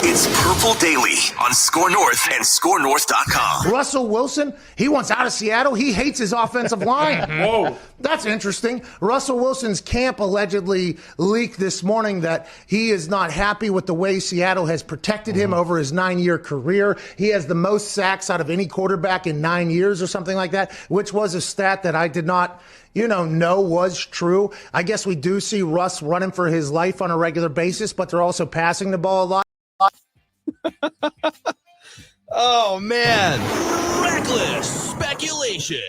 It's Purple Daily on Score North and ScoreNorth.com. Russell Wilson, he wants out of Seattle. He hates his offensive line. Whoa. That's interesting. Russell Wilson's camp allegedly leaked this morning that he is not happy with the way Seattle has protected him over his 9-year career. He has the most sacks out of any quarterback in 9 years or something like that, which was a stat that I did not know was true. I guess we do see Russ running for his life on a regular basis, but they're also passing the ball a lot. Oh, man. Reckless speculation.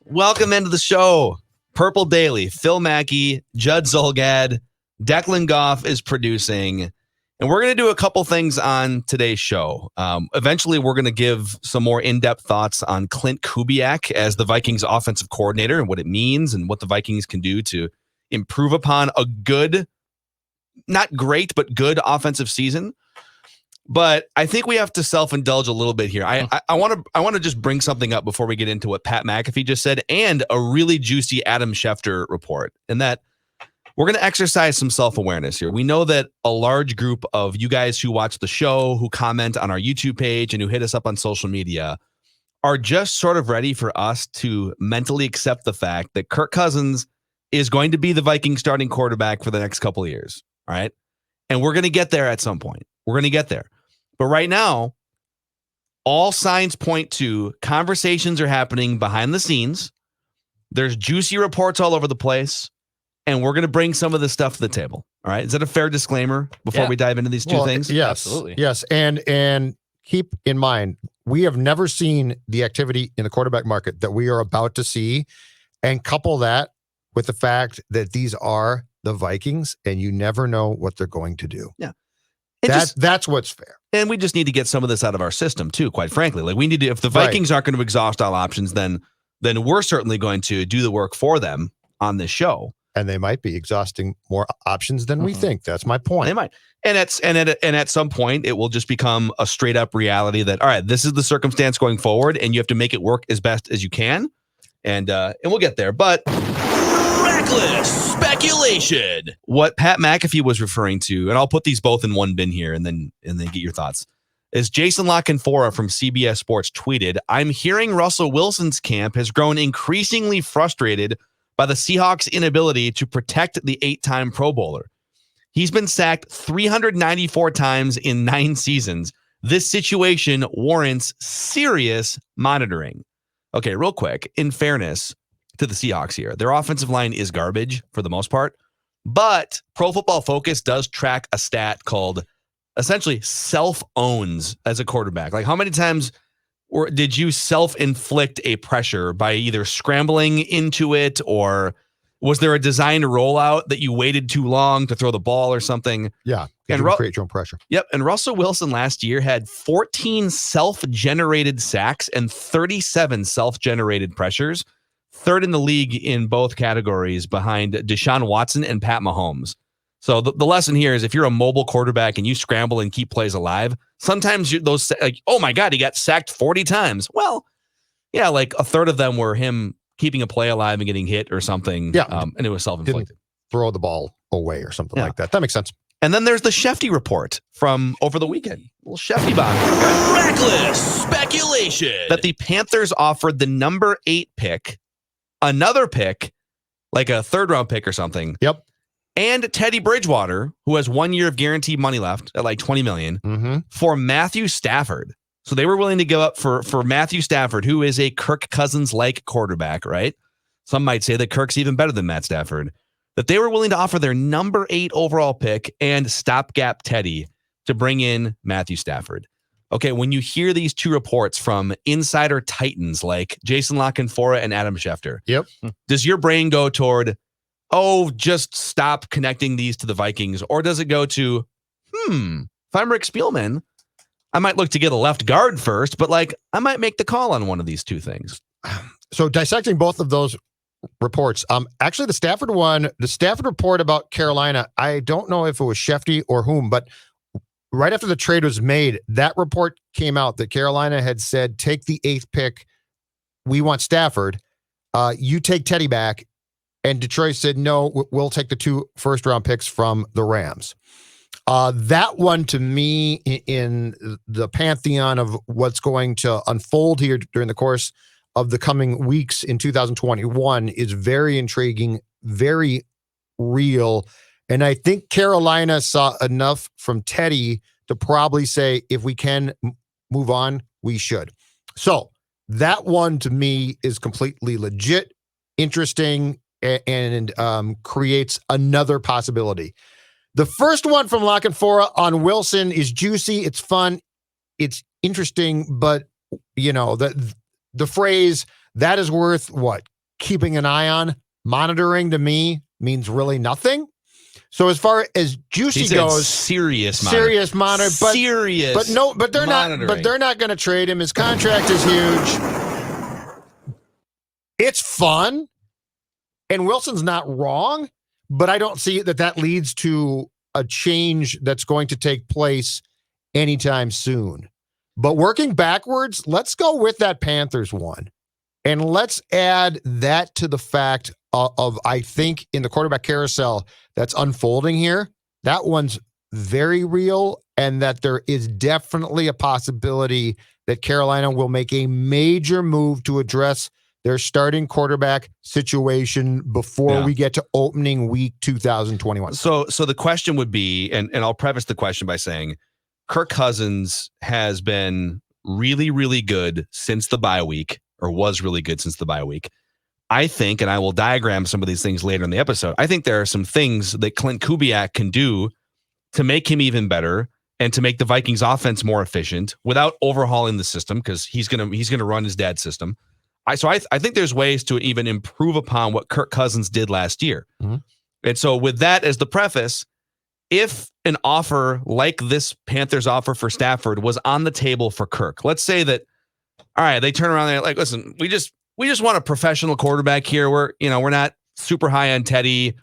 Welcome into the show. Purple Daily. Phil Mackey, Judd Zolgad, Declan Goff is producing. And we're going to do a couple things on today's show. Eventually, we're going to give some more in-depth thoughts on Klint Kubiak as the Vikings offensive coordinator and what it means and what the Vikings can do to improve upon a good, not great, but good offensive season. But I think we have to self-indulge a little bit here. I want to just bring something up before we get into what Pat McAfee just said and a really juicy Adam Schefter report. And that we're going to exercise some self-awareness here. We know that a large group of you guys who watch the show, who comment on our YouTube page, and who hit us up on social media are just sort of ready for us to mentally accept the fact that Kirk Cousins is going to be the Viking starting quarterback for the next couple of years. All right. And we're going to get there at some point. We're going to get there. But right now, all signs point to conversations are happening behind the scenes. There's juicy reports all over the place. And we're going to bring some of this stuff to the table. All right. Is that a fair disclaimer before we dive into these two things? Yes, absolutely. Yes. And keep in mind, we have never seen the activity in the quarterback market that we are about to see. And couple that with the fact that these are the Vikings and you never know what they're going to do. Yeah. That's what's fair. And we just need to get some of this out of our system too, quite frankly. Like we need to, if the Vikings aren't going to exhaust all options, then we're certainly going to do the work for them on this show. And they might be exhausting more options than we think. That's my point. They might. And at some point it will just become a straight up reality that, all right, this is the circumstance going forward and you have to make it work as best as you can. And we'll get there. But Reckless speculation. What Pat McAfee was referring to, and I'll put these both in one bin here and then get your thoughts, is Jason La Canfora from CBS Sports tweeted, "I'm hearing Russell Wilson's camp has grown increasingly frustrated by the Seahawks' inability to protect the 8-time Pro Bowler. He's been sacked 394 times in 9 seasons. This situation warrants serious monitoring." Okay, real quick, in fairness to the Seahawks here, their offensive line is garbage for the most part, but Pro Football Focus does track a stat called essentially self-owns as a quarterback. Like how many times did you self-inflict a pressure by either scrambling into it, or was there a designed rollout that you waited too long to throw the ball or something? Yeah, and you create your own pressure. Yep, and Russell Wilson last year had 14 self-generated sacks and 37 self-generated pressures, third in the league in both categories behind Deshaun Watson and Pat Mahomes. So the lesson here is if you're a mobile quarterback and you scramble and keep plays alive, sometimes those like, oh my God, he got sacked 40 times. Well, yeah, like a third of them were him keeping a play alive and getting hit or something. Yeah. And it was self-inflicted. Didn't throw the ball away or something like that. That makes sense. And then there's the Shefty report from over the weekend. A little Shefty bomb. Okay? Reckless speculation. That the Panthers offered the number 8 pick, another pick, like a third-round pick or something. Yep. And Teddy Bridgewater, who has 1 year of guaranteed money left at like $20 million, for Matthew Stafford. So they were willing to give up for Matthew Stafford, who is a Kirk Cousins-like quarterback, right? Some might say that Kirk's even better than Matt Stafford. That they were willing to offer their number 8 overall pick and stopgap Teddy to bring in Matthew Stafford. Okay, when you hear these two reports from insider titans like Jason La Canfora and Adam Schefter, does your brain go toward, oh, just stop connecting these to the Vikings? Or does it go to, if I'm Rick Spielman, I might look to get a left guard first, but like I might make the call on one of these two things. So dissecting both of those reports, actually the Stafford report about Carolina, I don't know if it was Shefty or whom, but right after the trade was made, that report came out that Carolina had said, take the 8th pick. We want Stafford. You take Teddy back. And Detroit said, no, we'll take the 2 first-round picks from the Rams. That one to me in the pantheon of what's going to unfold here during the course of the coming weeks in 2021 is very intriguing, very real. And I think Carolina saw enough from Teddy to probably say, if we can move on, we should. So that one to me is completely legit, interesting, and creates another possibility. The first one from Lock and Fora on Wilson is juicy. It's fun. It's interesting, but the phrase that is worth what? Keeping an eye on, monitoring to me means really nothing. So as far as juicy goes, serious monitor, but monitoring. they're not going to trade him. His contract is huge. It's fun, and Wilson's not wrong, but I don't see that leads to a change that's going to take place anytime soon. But working backwards, let's go with that Panthers one, and let's add that to the fact of I think in the quarterback carousel that's unfolding here, that one's very real, and that there is definitely a possibility that Carolina will make a major move to address their starting quarterback situation before we get to opening week 2021. So the question would be, and I'll preface the question by saying, Kirk Cousins has been really, really good since the bye week, or was really good since the bye week. I think, and I will diagram some of these things later in the episode, I think there are some things that Klint Kubiak can do to make him even better and to make the Vikings offense more efficient without overhauling the system, because he's gonna run his dad's system. I think there's ways to even improve upon what Kirk Cousins did last year. Mm-hmm. And so with that as the preface, if an offer like this Panthers offer for Stafford was on the table for Kirk, let's say that, all right, they turn around and they're like, listen, we just want a professional quarterback here. We're not super high on Teddy.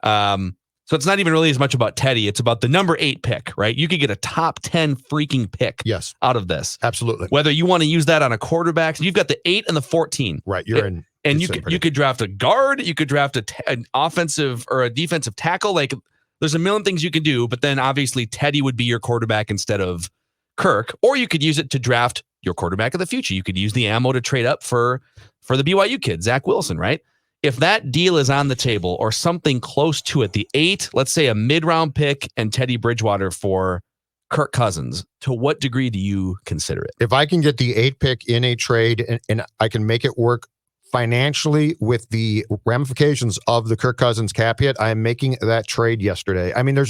So it's not even really as much about Teddy. It's about the number 8 pick, right? You could get a top 10 freaking pick out of this. Absolutely. Whether you want to use that on a quarterback, you've got the 8 and the 14. Right. You're in. And you could draft a guard. You could draft an offensive or a defensive tackle. Like, there's a million things you can do, but then obviously Teddy would be your quarterback instead of Kirk, or you could use it to draft your quarterback of the future. You could use the ammo to trade up for the BYU kid, Zach Wilson, right? If that deal is on the table or something close to it, the 8, let's say a mid-round pick and Teddy Bridgewater for Kirk Cousins, to what degree do you consider it? If I can get the 8 pick in a trade and I can make it work financially with the ramifications of the Kirk Cousins cap hit, I am making that trade yesterday. I mean, the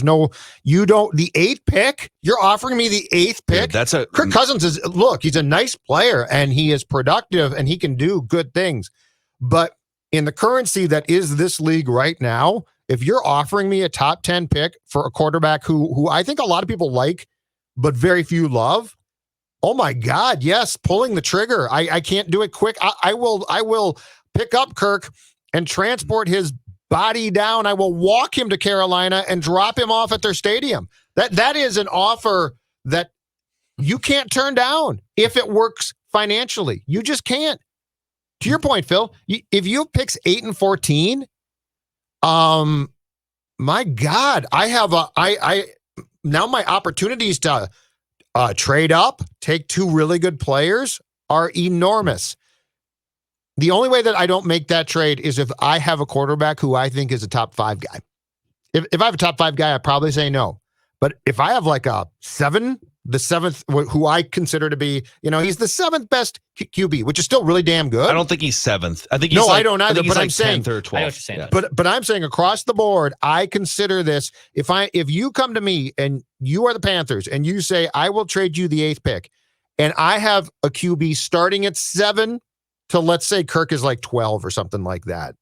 8th pick, you're offering me the 8th pick. Yeah, Kirk Cousins he's a nice player and he is productive and he can do good things. But in the currency that is this league right now, if you're offering me a top 10 pick for a quarterback who I think a lot of people like, but very few love, oh my God, yes, pulling the trigger. I can't do it quick. I will pick up Kirk and transport his body down. I will walk him to Carolina and drop him off at their stadium. That is an offer that you can't turn down if it works financially. You just can't. To your point, Phil, if you have picks 8 and 14, my God, now my opportunities to trade up, take 2 really good players are enormous. The only way that I don't make that trade is if I have a quarterback who I think is a top 5 guy. If I have a top 5 guy, I probably say no. But if I have like a 7, the 7th, who I consider to be, he's the 7th best QB, which is still really damn good. I don't think he's 7th. I think he's I don't either. But I'm saying 10th or 12th. I know what you're saying. Yeah. But I'm saying across the board, I consider this. If you come to me and you are the Panthers and you say I will trade you the 8th pick, and I have a QB starting at 7 to, let's say Kirk is like 12 or something like that.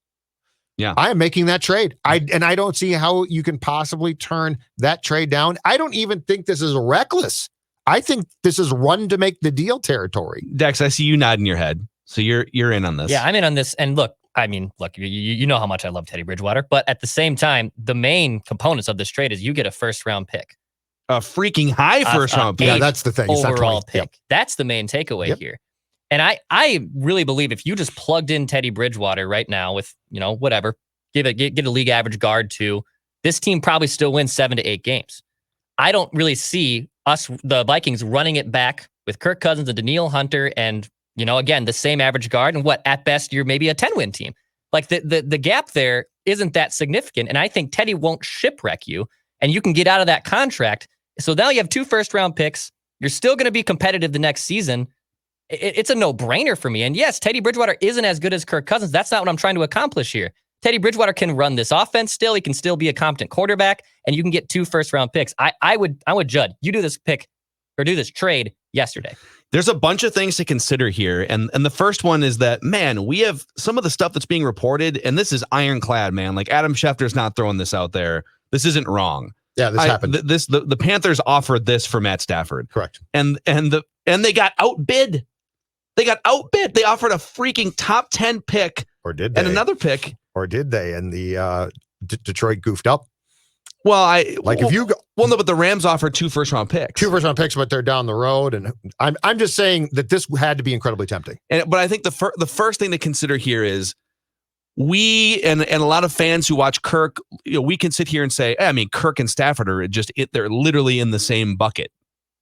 Yeah, I am making that trade. I don't see how you can possibly turn that trade down. I don't even think this is reckless. I think this is run to make the deal territory. Dex, I see you nodding your head. So you're in on this. Yeah, I'm in on this. And look, you know how much I love Teddy Bridgewater, but at the same time, the main components of this trade is you get a 1st-round pick. A freaking high 1st-round pick. Yeah, that's the thing. Overall pick. Yep. That's the main takeaway here. And I really believe if you just plugged in Teddy Bridgewater right now with, whatever, get a league average guard to, this team probably still wins 7 to 8 games. I don't really see the Vikings, running it back with Kirk Cousins and Danielle Hunter and, again, the same average guard. And at best, you're maybe a 10-win team. Like the gap there isn't that significant. And I think Teddy won't shipwreck you and you can get out of that contract. So now you have 2 first-round picks. You're still going to be competitive the next season. It's a no-brainer for me. And yes, Teddy Bridgewater isn't as good as Kirk Cousins. That's not what I'm trying to accomplish here. Teddy Bridgewater can run this offense still. He can still be a competent quarterback, and you can get 2 first-round picks. I would Judd, you do this pick or do this trade yesterday. There's a bunch of things to consider here. And the first one is that, man, we have some of the stuff that's being reported, and this is ironclad, man. Like Adam Schefter's not throwing this out there. This isn't wrong. Yeah, this happened. The Panthers offered this for Matt Stafford. Correct. And they got outbid. They offered a freaking top 10 pick. Or did they? And another pick. Or did they? And the Detroit goofed up. Well, if you go, well, no, but the Rams offered 2 first-round picks. 2 first-round picks, but they're down the road. And I'm just saying that this had to be incredibly tempting. But I think the first thing to consider here is we and a lot of fans who watch Kirk, we can sit here and say, I mean, Kirk and Stafford are they're literally in the same bucket.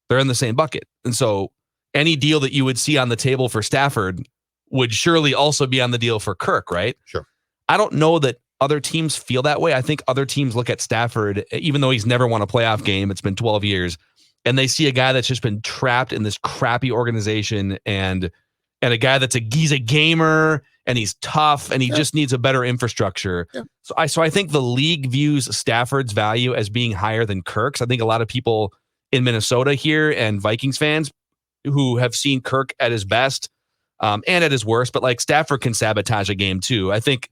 They're in the same bucket. And so any deal that you would see on the table for Stafford would surely also be on the deal for Kirk, right? Sure. I don't know that other teams feel that way. I think other teams look at Stafford, even though he's never won a playoff game, it's been 12 years, and they see a guy that's just been trapped in this crappy organization and a guy he's a gamer and he's tough and he just needs a better infrastructure. Yeah. So I think the league views Stafford's value as being higher than Kirk's. I think a lot of people in Minnesota here and Vikings fans who have seen Kirk at his best and at his worst, but like Stafford can sabotage a game too. I think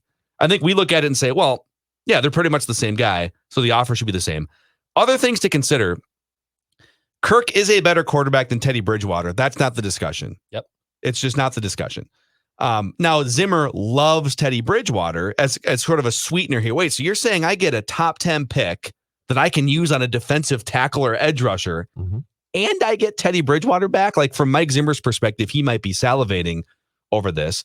we look at it and say, well, yeah, they're pretty much the same guy, so the offer should be the same. Other things to consider: Kirk is a better quarterback than Teddy Bridgewater. That's not the discussion. Yep. It's just not the discussion. Now, Zimmer loves Teddy Bridgewater as sort of a sweetener here. Wait, so you're saying I get a top 10 pick that I can use on a defensive tackle or edge rusher, and I get Teddy Bridgewater back? Like, from Mike Zimmer's perspective, he might be salivating over this.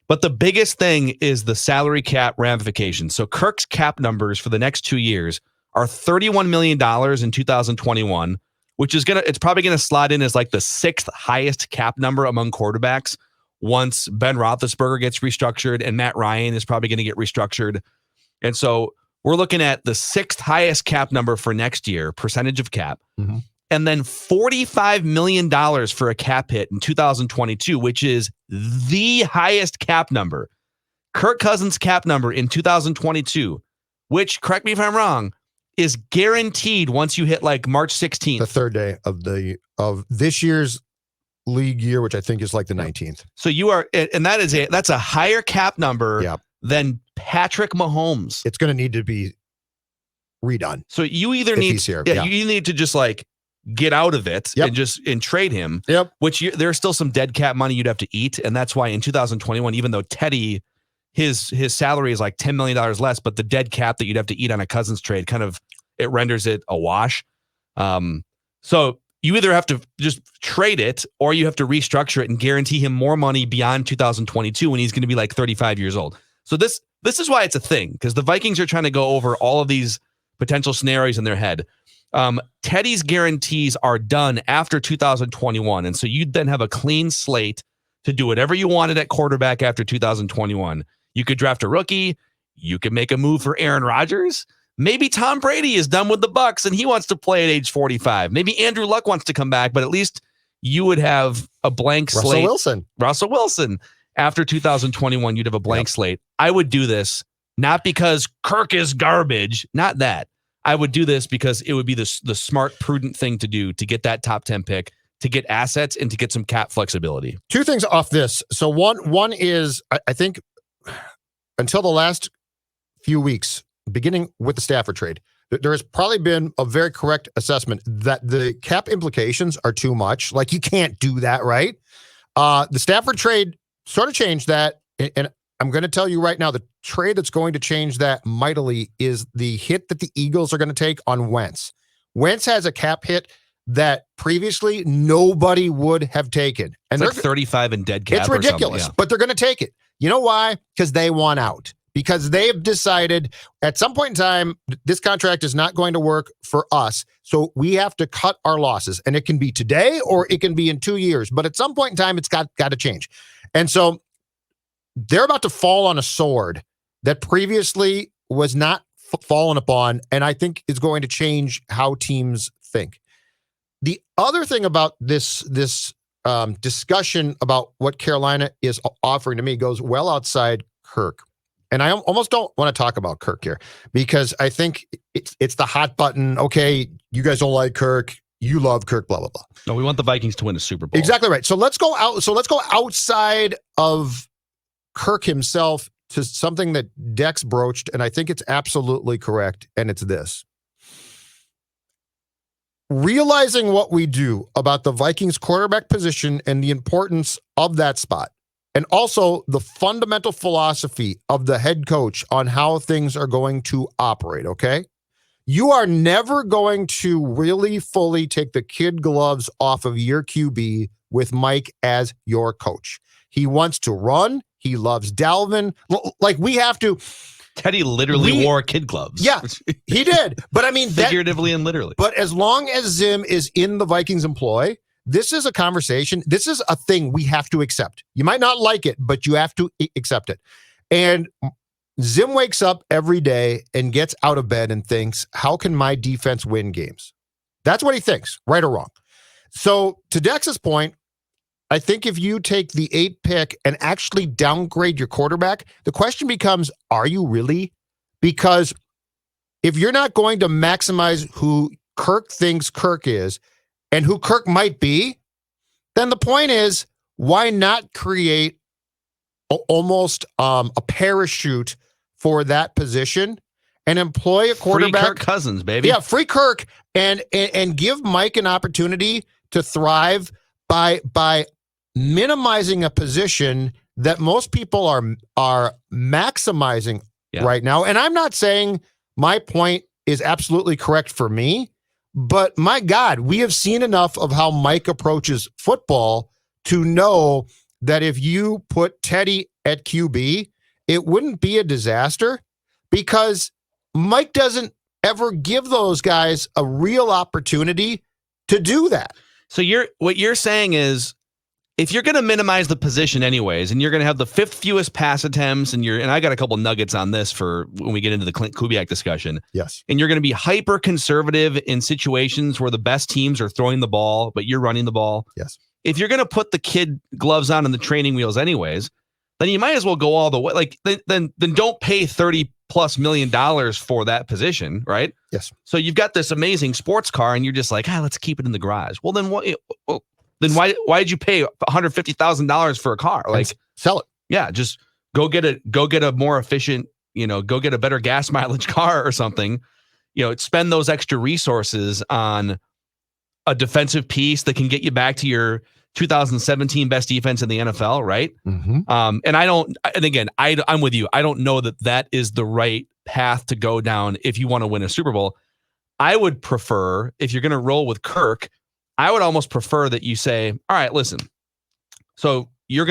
But the biggest thing is the salary cap ramifications. So Kirk's cap numbers for the next 2 years are $31 million in 2021, which is it's probably going to slide in as like the 6th highest cap number among quarterbacks once Ben Roethlisberger gets restructured and Matt Ryan is probably going to get restructured. And so we're looking at the 6th highest cap number for next year, percentage of cap. Mm-hmm. And then $45 million for a cap hit in 2022, which is the highest cap number. Kirk Cousins' cap number in 2022, which, correct me if I'm wrong, is guaranteed once you hit like March 16th. The 3rd day of this year's league year, which I think is like the 19th. So you are, and that's a higher cap number than Patrick Mahomes. It's going to need to be redone. So you either need you need to just like get out of it and trade him. Yep. Which there's still some dead cap money you'd have to eat, and that's why in 2021, even though Teddy, his salary is like $10 million less, but the dead cap that you'd have to eat on a Cousins trade it renders it a wash. So you either have to just trade it or you have to restructure it and guarantee him more money beyond 2022 when he's going to be like 35 years old. So this is why it's a thing, because the Vikings are trying to go over all of these potential scenarios in their head. Teddy's guarantees are done after 2021. And so you'd then have a clean slate to do whatever you wanted at quarterback after 2021. You could draft a rookie. You could make a move for Aaron Rodgers. Maybe Tom Brady is done with the Bucs and he wants to play at age 45. Maybe Andrew Luck wants to come back, but at least you would have a blank slate. Russell Wilson. After 2021, you'd have a blank slate. I would do this not because Kirk is garbage, not that. I would do this because it would be the smart, prudent thing to do to get that top 10 pick, to get assets, and to get some cap flexibility. 2 things off this. So one is, I think until the last few weeks, beginning with the Stafford trade, there has probably been a very correct assessment that the cap implications are too much. Like, you can't do that, right? The Stafford trade sort of changed that, and I'm going to tell you right now, the trade that's going to change that mightily is the hit that the Eagles are going to take on Wentz. Wentz has a cap hit that previously nobody would have taken. And it's like 35 in dead cap. It's ridiculous, but they're going to take it. You know why? Because they want out. because they have decided at some point in time, this contract is not going to work for us. So we have to cut our losses. And it can be today or it can be in 2 years. But at some point in time, it's got to change. And so they're about to fall on a sword that previously was not fallen upon, and I think is going to change how teams think. The other thing about this discussion about what Carolina is offering to me goes well outside Kirk. And I almost don't want to talk about Kirk here because I think it's the hot button. Okay, you guys don't like Kirk. You love Kirk, blah, blah, blah. No, we want the Vikings to win a Super Bowl. Exactly right. So let's go out. So let's go outside of Kirk himself to something that Dex broached, and I think it's absolutely correct, and it's this. Realizing what we do about the Vikings quarterback position and the importance of that spot, and also the fundamental philosophy of the head coach on how things are going to operate, okay? You are never going to really fully take the kid gloves off of your QB with Mike as your coach. He wants to run. He loves Dalvin. Like we have to. Teddy literally wore kid gloves. Yeah, he did. But I mean, figuratively and literally. But as long as Zim is in the Vikings employ, this is a conversation. This is a thing we have to accept. You might not like it, but you have to accept it. And Zim wakes up every day and gets out of bed and thinks, how can my defense win games? That's what he thinks, right or wrong. So to Dex's point, I think if you take the 8th pick and actually downgrade your quarterback, the question becomes, are you really? Because if you're not going to maximize who Kirk thinks Kirk is and who Kirk might be, then the point is, why not create almost a parachute for that position and employ a quarterback? Free Kirk Cousins, baby. Yeah, free Kirk and give Mike an opportunity to thrive by minimizing a position that most people are maximizing right now. And I'm not saying my point is absolutely correct for me, but my God, we have seen enough of how Mike approaches football to know that if you put Teddy at QB, it wouldn't be a disaster because Mike doesn't ever give those guys a real opportunity to do that. So what you're saying is, if you're going to minimize the position anyways, and you're going to have the 5th fewest pass attempts, and I got a couple nuggets on this for when we get into the Klint Kubiak discussion. Yes. And you're going to be hyper conservative in situations where the best teams are throwing the ball, but you're running the ball. Yes. If you're going to put the kid gloves on and the training wheels anyways, then you might as well go all the way. Like then don't pay $30+ million for that position, right? Yes. So you've got this amazing sports car, and you're just like, let's keep it in the garage. Well, then what? Then why did you pay $150,000 for a car? Like, sell it. Yeah, just go get a more efficient, go get a better gas mileage car or something. Spend those extra resources on a defensive piece that can get you back to your 2017 best defense in the NFL, right? Mm-hmm. I'm with you. I don't know that is the right path to go down if you want to win a Super Bowl. I would prefer, if you're going to roll with Kirk, I would almost prefer that you say, all right, listen, so you're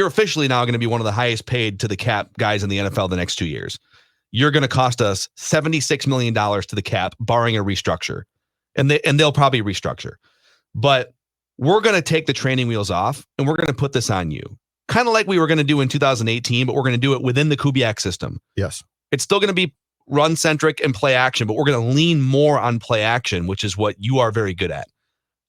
officially now going to be one of the highest paid to the cap guys in the NFL the next 2 years. You're going to cost us $76 million to the cap, barring a restructure. And they'll probably restructure. But we're going to take the training wheels off, and we're going to put this on you. Kind of like we were going to do in 2018, but we're going to do it within the Kubiak system. Yes. It's still going to be run-centric and play action, but we're going to lean more on play action, which is what you are very good at.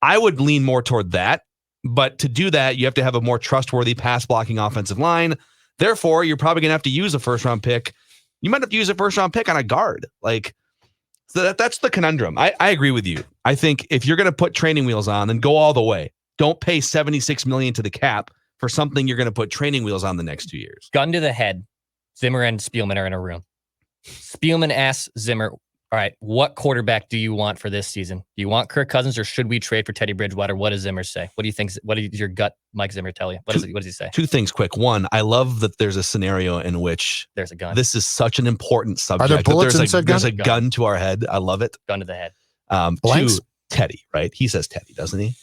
I would lean more toward that, but to do that, you have to have a more trustworthy pass-blocking offensive line. Therefore, you're probably going to have to use a first-round pick. You might have to use a first-round pick on a guard. So that's the conundrum. I agree with you. I think if you're going to put training wheels on, then go all the way. Don't pay $76 million to the cap for something you're going to put training wheels on the next 2 years. Gun to the head. Zimmer and Spielman are in a room. Spielman asks Zimmer, all right, what quarterback do you want for this season? Do you want Kirk Cousins, or should we trade for Teddy Bridgewater? What does Zimmer say? What do you think? What does your gut Mike Zimmer tell you? What does he say? 2 things quick. One, I love that there's a scenario in which there's a gun. This is such an important subject. Are there bullets inside there's a gun to our head. I love it. Gun to the head. 2, Teddy, right? He says Teddy, doesn't he?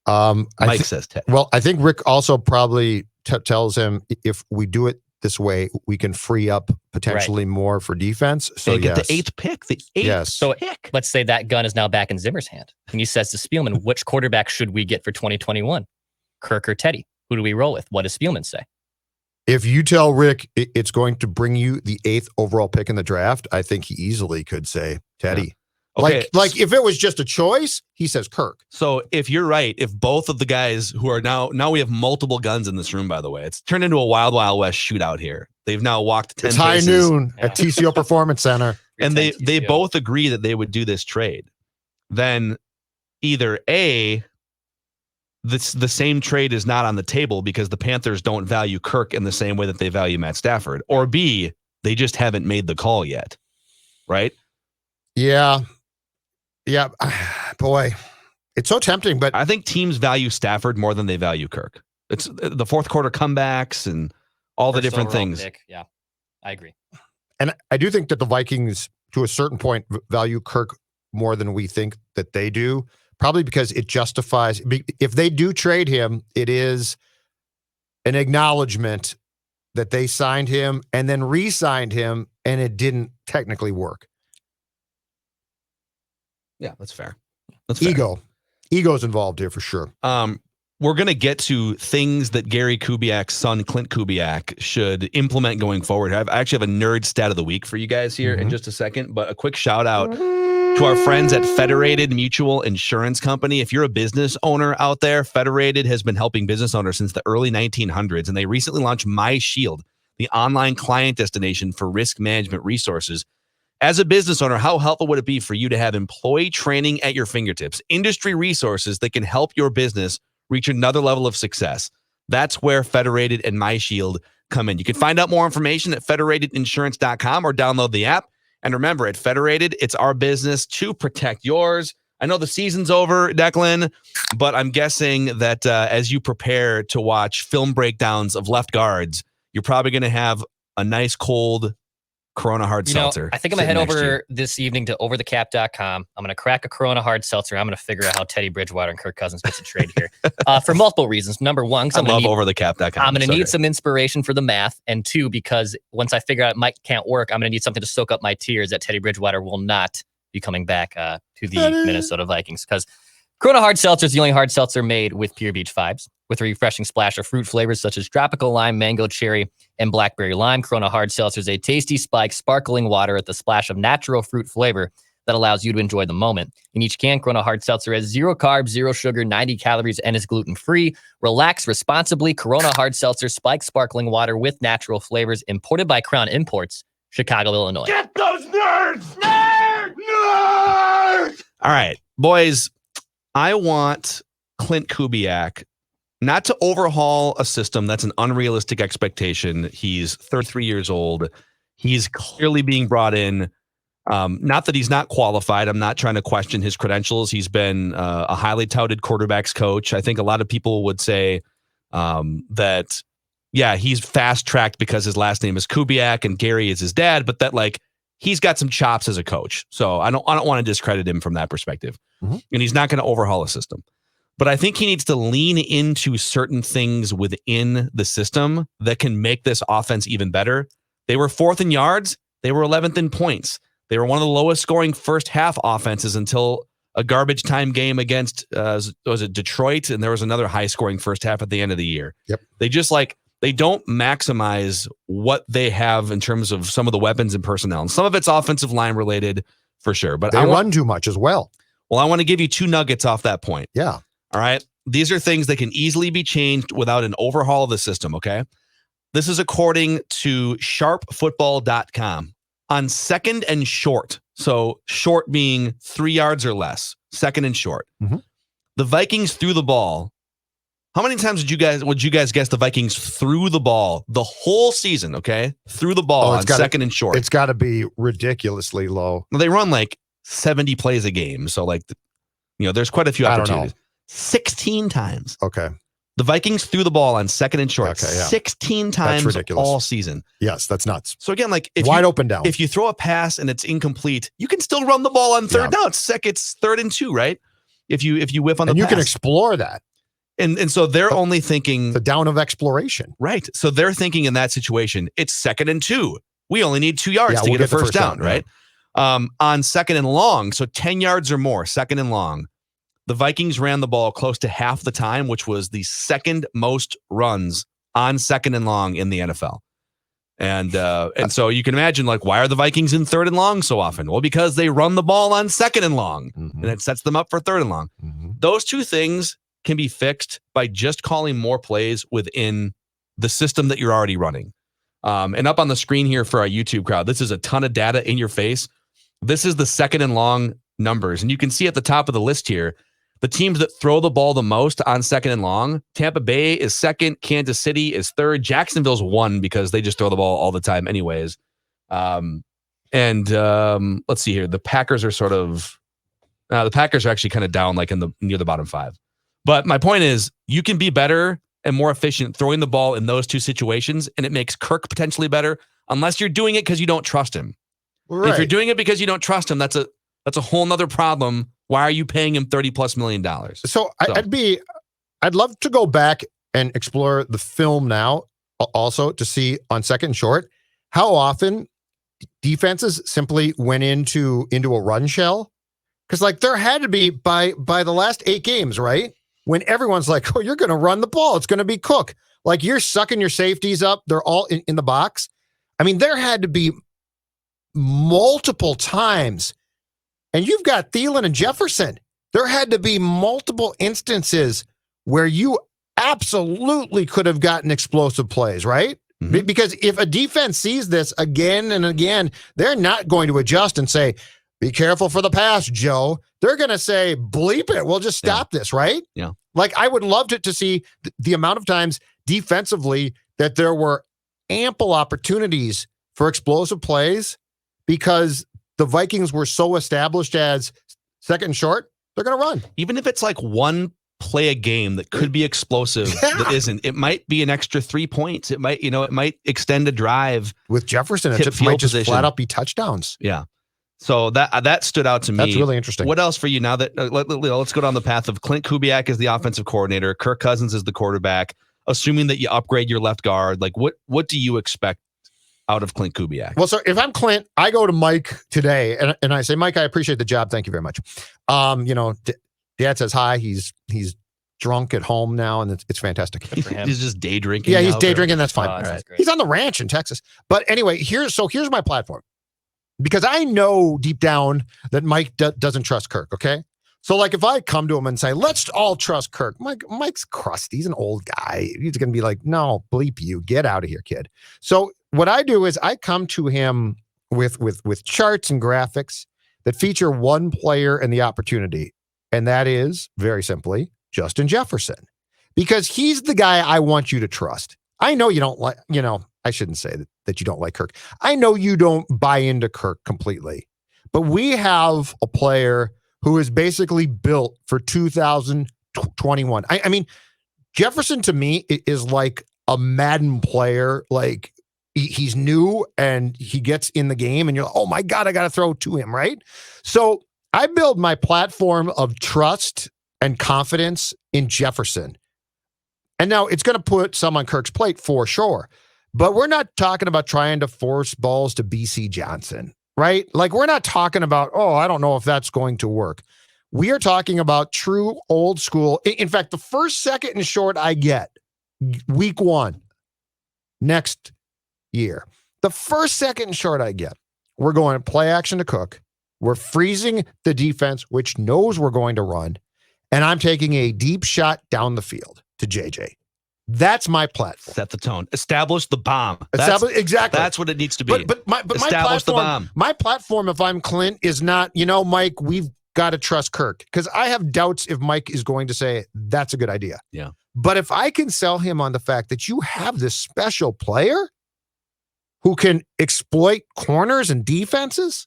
Mike says Teddy. Well, I think Rick also probably tells him, if we do it this way, we can free up potentially more for defense. So They get yes. the 8th pick. The 8th Yes. So pick. let's say that gun is now back in Zimmer's hand. And he says to Spielman, which quarterback should we get for 2021? Kirk or Teddy? Who do we roll with? What does Spielman say? If you tell Rick it's going to bring you the 8th overall pick in the draft, I think he easily could say Teddy. Okay. Like if it was just a choice, he says Kirk. So if you're right, if both of the guys who are now we have multiple guns in this room, by the way, it's turned into a Wild Wild West shootout here. They've now walked 10 It's high paces, noon at TCO Performance Center. and they TCO. both agree that they would do this trade. Then either A, the same trade is not on the table because the Panthers don't value Kirk in the same way that they value Matt Stafford, or B, they just haven't made the call yet, right? Yeah. Yeah. Boy, it's so tempting, but I think teams value Stafford more than they value Kirk. It's the fourth quarter comebacks and all the First different overall things. pick. Yeah, I agree. and I do think that the Vikings, to a certain point, value Kirk more than we think that they do, probably because it justifies, if they do trade him, it is an acknowledgement that they signed him and then re-signed him and it didn't technically work. Yeah, that's fair. That's fair. Ego's involved here for sure. We're going to get to things that Gary Kubiak's son, Klint Kubiak, should implement going forward. I actually have a nerd stat of the week for you guys here in just a second, but a quick shout out to our friends at Federated Mutual Insurance Company. If you're a business owner out there, Federated has been helping business owners since the early 1900s, and they recently launched My Shield, the online client destination for risk management resources. As a business owner, how helpful would it be for you to have employee training at your fingertips, industry resources that can help your business reach another level of success? That's where Federated and My Shield come in. You can find out more information at federatedinsurance.com or download the app. And remember, at Federated, it's our business to protect yours. I know the season's over, Declan, but I'm guessing that as you prepare to watch film breakdowns of left guards, you're probably going to have a nice cold Corona hard seltzer. I think I'm going to sitting head next to you. over this evening to overthecap.com. I'm going to crack a Corona hard seltzer. I'm going to figure out how Teddy Bridgewater and Kirk Cousins gets a trade here for multiple reasons. Number one, I love overthecap.com. I'm going to So need good. some inspiration for the math. And two, because once I figure out it can't work, I'm going to need something to soak up my tears that Teddy Bridgewater will not be coming back to the Minnesota Vikings. Because Corona hard seltzer is the only hard seltzer made with Pure Beach Vibes, with a refreshing splash of fruit flavors such as tropical lime, mango, cherry, and blackberry lime. Corona hard seltzer is a tasty spike, sparkling water with a splash of natural fruit flavor that allows you to enjoy the moment. In each can, Corona hard seltzer has 0 carbs, 0 sugar, 90 calories, and is gluten-free. Relax responsibly. Corona hard seltzer, spike sparkling water with natural flavors, imported by Crown Imports, Chicago, Illinois. Get those nerds! Nerds! Nerds! All right, boys, I want Klint Kubiak not to overhaul a system. That's an unrealistic expectation. He's 33 years old. He's clearly being brought in. Not that he's not qualified. I'm not trying to question his credentials. He's been a highly touted quarterbacks coach. I think a lot of people would say that, yeah, he's fast-tracked because his last name is Kubiak and Gary is his dad, but that, like, he's got some chops as a coach. So I don't want to discredit him from that perspective. And he's not going to overhaul a system. But I think he needs to lean into certain things within the system that can make this offense even better. They were 4th in yards. They were 11th in points. They were one of the lowest scoring first half offenses until a garbage time game against, was it Detroit? And there was another high scoring first half at the end of the year. Yep. They just they don't maximize what they have in terms of some of the weapons and personnel. And some of it's offensive line related for sure. But They run too much as well. Well, I want to give you 2 nuggets off that point. Yeah. All right. These are things that can easily be changed without an overhaul of the system. Okay. This is according to sharpfootball.com. On second and short. So short being 3 yards or less, second and short. The Vikings threw the ball. How many times would you guys guess the Vikings threw the ball the whole season? Okay. Threw the ball on second and short. It's got to be ridiculously low. They run like 70 plays a game. So there's quite a few opportunities. 16 times. Okay. The Vikings threw the ball on second and short 16 times ridiculous. all season. Yes, that's nuts. So again, Wide open down. If you throw a pass and it's incomplete, you can still run the ball on third down. It's 3rd and 2, right? If you whiff on the pass. You can explore that. And so they're only thinking the down of exploration. Right. So they're thinking in that situation, it's 2nd and 2. We only need 2 yards to get a first down, right? On 2nd and long, so 10 yards or more, 2nd and long, the Vikings ran the ball close to half the time, which was the 2nd most runs on 2nd and long in the NFL. And so you can imagine, like, why are the Vikings in 3rd and long so often? Well, because they run the ball on 2nd and long, and it sets them up for 3rd and long. Those two things can be fixed by just calling more plays within the system that you're already running. And up on the screen here for our YouTube crowd, this is a ton of data in your face. This is the 2nd and long numbers. And you can see at the top of the list here, the teams that throw the ball the most on 2nd and long, Tampa Bay is 2nd, Kansas City is 3rd, Jacksonville's 1 because they just throw the ball all the time anyways. Let's see here. The Packers are the Packers are actually kind of down like near the bottom 5. But my point is, you can be better and more efficient throwing the ball in those two situations, and it makes Kirk potentially better, unless you're doing it because you don't trust him. Right. If you're doing it because you don't trust him, that's a whole nother problem. Why are you paying him $30+ million? So I'd love to go back and explore the film now, also to see on 2nd and short how often defenses simply went into a run shell. Because like there had to be by the last 8 games, right? When everyone's like, oh, you're going to run the ball. It's going to be Cook. Like you're sucking your safeties up. They're all in the box. I mean, there had to be multiple times. And you've got Thielen and Jefferson. There had to be multiple instances where you absolutely could have gotten explosive plays, right? Mm-hmm. Because if a defense sees this again and again, they're not going to adjust and say, be careful for the pass, Joe. They're going to say, bleep it. We'll just stop this, right? Yeah. Like I would love to see the amount of times defensively that there were ample opportunities for explosive plays because the Vikings were so established as 2nd and short, they're going to run. Even if it's like one play a game that could be explosive, that isn't. It might be an extra 3 points. It might extend a drive. With Jefferson, it might just flat out be touchdowns. Yeah. So that stood out to me. That's really interesting. What else for you now that let's go down the path of Klint Kubiak as the offensive coordinator, Kirk Cousins as the quarterback, assuming that you upgrade your left guard. Like what do you expect out of Klint Kubiak? Well, so if I'm Klint, I go to Mike today and I say, Mike, I appreciate the job. Thank you very much. Dad says hi. He's drunk at home now, and it's fantastic. He's just day drinking. Yeah, he's day drinking. That's fine. That's He's on the ranch in Texas. But anyway, here's my platform. Because I know deep down that Mike doesn't trust Kirk, okay? So, like, if I come to him and say, let's all trust Kirk, Mike's crusty. He's an old guy. He's going to be like, no, bleep you. Get out of here, kid. So what I do is I come to him with charts and graphics that feature one player and the opportunity. And that is, very simply, Justin Jefferson. Because he's the guy I want you to trust. I know you don't like, I shouldn't say that you don't like Kirk. I know you don't buy into Kirk completely, but we have a player who is basically built for 2021. I mean, Jefferson to me is like a Madden player. Like he's new and he gets in the game and you're like, oh my God, I got to throw to him, right? So I build my platform of trust and confidence in Jefferson. And now it's going to put some on Kirk's plate for sure. But we're not talking about trying to force balls to BC Johnson, right? Like we're not talking about, oh, I don't know if that's going to work. We are talking about true old school. In fact, the first, 2nd, and short I get week 1 next year, the first, 2nd, and short I get, we're going play action to Cook. We're freezing the defense, which knows we're going to run. And I'm taking a deep shot down the field to JJ. That's my platform. Set the tone. Establish the bomb. Exactly. That's what it needs to be. But my platform, my platform, if I'm Klint, is not, Mike, we've got to trust Kirk. Because I have doubts if Mike is going to say, that's a good idea. Yeah. But if I can sell him on the fact that you have this special player who can exploit corners and defenses,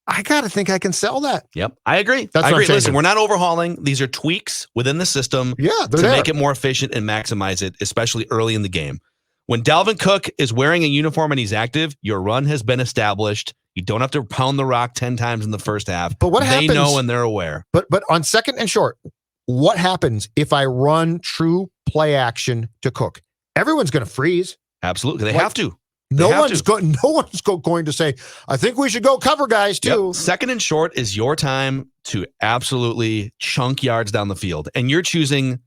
I got to think I can sell that. Yep. I agree. That's I agree. what I'm Listen, we're not overhauling. These are tweaks within the system to make it more efficient and maximize it, especially early in the game. When Dalvin Cook is wearing a uniform and he's active, your run has been established. You don't have to pound the rock 10 times in the first half. But what happens? They know and they're aware. But on 2nd and short, what happens if I run true play action to Cook? Everyone's going to freeze. Absolutely. They have to. No one's going to say, I think we should go cover guys too. Yep. Second and short is your time to absolutely chunk yards down the field. And you're choosing,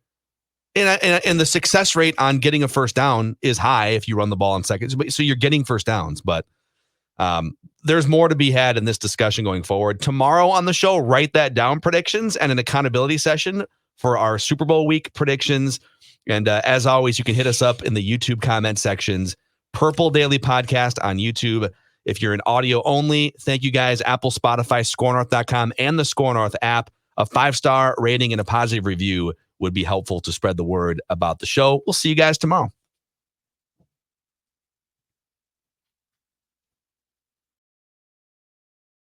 and the success rate on getting a first down is high if you run the ball on seconds. So you're getting first downs, but there's more to be had in this discussion going forward. Tomorrow on the show, write that down, predictions and an accountability session for our Super Bowl week predictions. And as always, you can hit us up in the YouTube comment sections. Purple Daily Podcast on YouTube. If you're an audio only, thank you guys. Apple, Spotify, scorenorth.com, and the Score North app. A 5-star rating and a positive review would be helpful to spread the word about the show. We'll see you guys tomorrow.